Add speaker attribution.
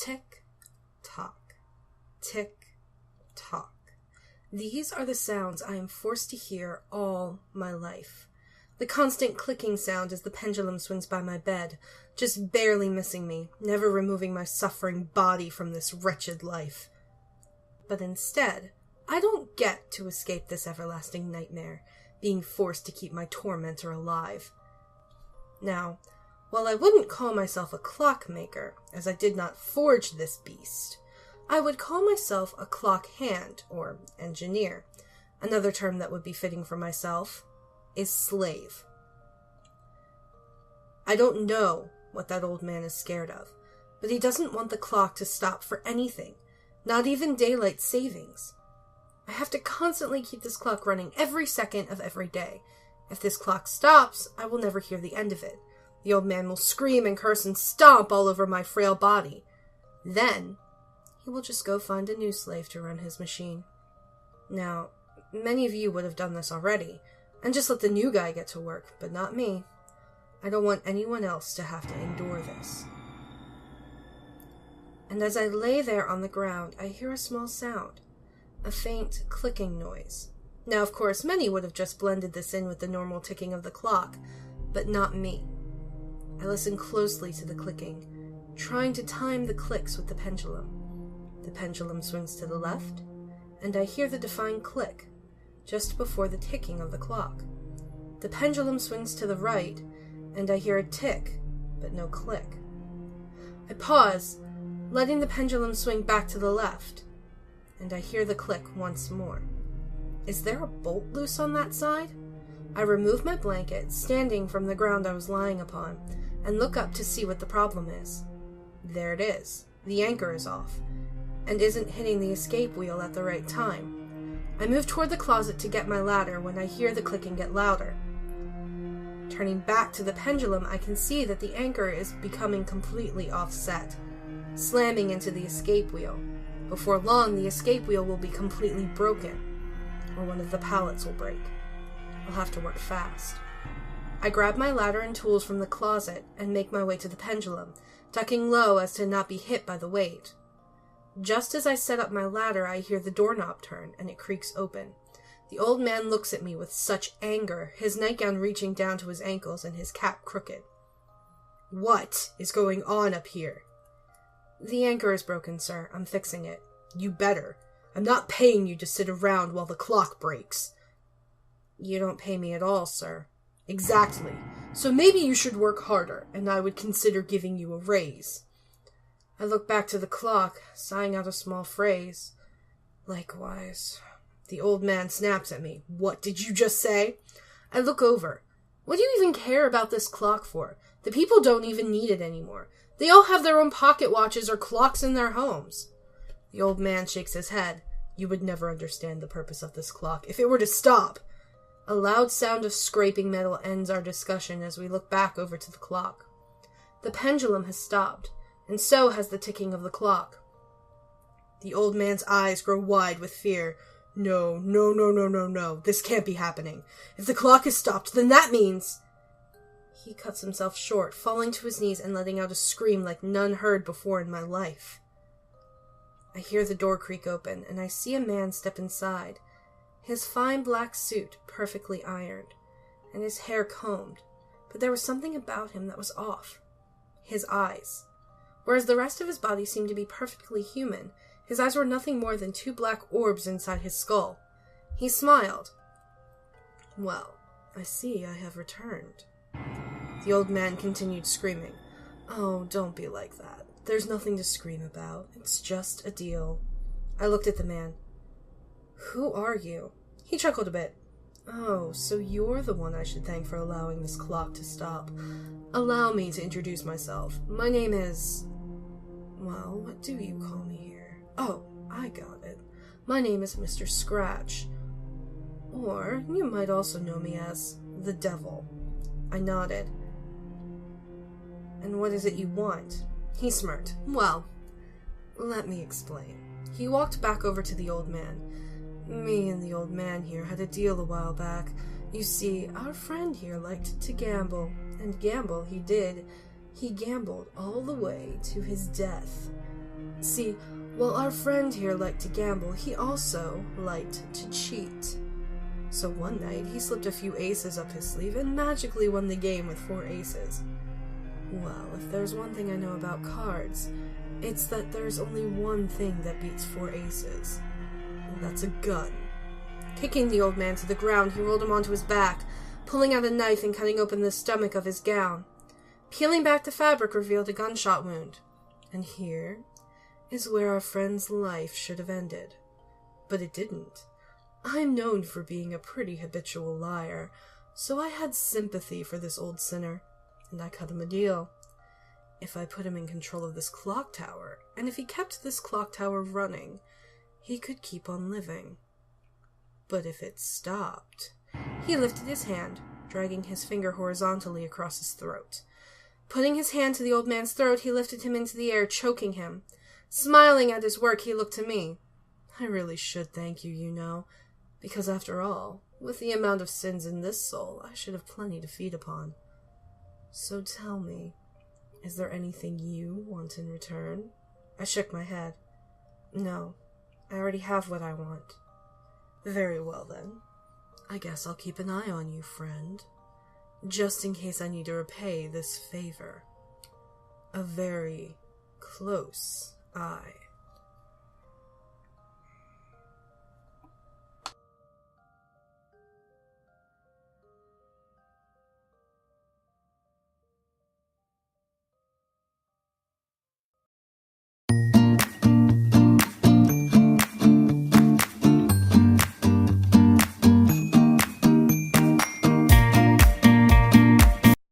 Speaker 1: Tick-tock. Tick-tock. These are the sounds I am forced to hear all my life. The constant clicking sound as the pendulum swings by my bed, just barely missing me, never removing my suffering body from this wretched life. But instead, I don't get to escape this everlasting nightmare, being forced to keep my tormentor alive. Now, while I wouldn't call myself a clockmaker, as I did not forge this beast, I would call myself a clock hand, or engineer. Another term that would be fitting for myself is slave. I don't know what that old man is scared of, but he doesn't want the clock to stop for anything, not even daylight savings. I have to constantly keep this clock running every second of every day. If this clock stops, I will never hear the end of it. The old man will scream and curse and stomp all over my frail body. Then, he will just go find a new slave to run his machine. Now, many of you would have done this already, and just let the new guy get to work, but not me. I don't want anyone else to have to endure this. And as I lay there on the ground, I hear a small sound, a faint clicking noise. Now, of course, many would have just blended this in with the normal ticking of the clock, but not me. I listen closely to the clicking, trying to time the clicks with the pendulum. The pendulum swings to the left, and I hear the defined click, just before the ticking of the clock. The pendulum swings to the right, and I hear a tick, but no click. I pause, letting the pendulum swing back to the left, and I hear the click once more. Is there a bolt loose on that side? I remove my blanket, standing from the ground I was lying upon, and look up to see what the problem is. There it is. The anchor is off, and isn't hitting the escape wheel at the right time. I move toward the closet to get my ladder when I hear the clicking get louder. Turning back to the pendulum, I can see that the anchor is becoming completely offset, slamming into the escape wheel. Before long, the escape wheel will be completely broken, or one of the pallets will break. I'll have to work fast. I grab my ladder and tools from the closet and make my way to the pendulum, ducking low as to not be hit by the weight. Just as I set up my ladder, I hear the doorknob turn, and it creaks open. The old man looks at me with such anger, his nightgown reaching down to his ankles and his cap crooked. "What is going on up here?" "The anchor is broken, sir. I'm fixing it." "You better. I'm not paying you to sit around while the clock breaks." "You don't pay me at all, sir." "Exactly. So maybe you should work harder, and I would consider giving you a raise." I look back to the clock, sighing out a small phrase. "Likewise." The old man snaps at me. "What did you just say?" I look over. "What do you even care about this clock for? The people don't even need it anymore. They all have their own pocket watches or clocks in their homes." The old man shakes his head. "You would never understand the purpose of this clock if it were to stop." A loud sound of scraping metal ends our discussion as we look back over to the clock. The pendulum has stopped, and so has the ticking of the clock. The old man's eyes grow wide with fear. No, no, no, no, no, no. This can't be happening. If the clock is stopped, then that means... He cuts himself short, falling to his knees and letting out a scream like none heard before in my life. I hear the door creak open, and I see a man step inside, his fine black suit perfectly ironed, and his hair combed, but there was something about him that was off. His eyes. Whereas the rest of his body seemed to be perfectly human, his eyes were nothing more than two black orbs inside his skull. He smiled. "Well, I see I have returned." The old man continued screaming. "Oh, don't be like that. There's nothing to scream about. It's just a deal." I looked at the man. "Who are you?" He chuckled a bit. "Oh, so you're the one I should thank for allowing this clock to stop. Allow me to introduce myself. My name is... Well, what do you call me here? Oh, I got it. My name is Mr. Scratch. Or you might also know me as the Devil." I nodded. "And what is it you want?" He smirked. "Well, let me explain." He walked back over to the old man. "Me and the old man here had a deal a while back. You see, our friend here liked to gamble, and gamble he did. He gambled all the way to his death. See, while our friend here liked to gamble, he also liked to cheat. So one night, he slipped a few aces up his sleeve and magically won the game with 4 aces. Well, if there's one thing I know about cards, it's that there's only one thing that beats 4 aces. And that's a gun. Kicking the old man to the ground, he rolled him onto his back, pulling out a knife and cutting open the stomach of his gown. Peeling back the fabric revealed a gunshot wound. And here is where our friend's life should have ended. But it didn't. I'm known for being a pretty habitual liar, so I had sympathy for this old sinner, and I cut him a deal. If I put him in control of this clock tower, and if he kept this clock tower running, he could keep on living. But if it stopped... He lifted his hand, dragging his finger horizontally across his throat. Putting his hand to the old man's throat, he lifted him into the air, choking him. Smiling at his work, he looked to me. I really should thank you, you know, because after all, with the amount of sins in this soul, I should have plenty to feed upon. So tell me, is there anything you want in return? I shook my head. No, I already have what I want. Very well, then. I guess I'll keep an eye on you, friend, just in case I need to repay this favor. A very close eye.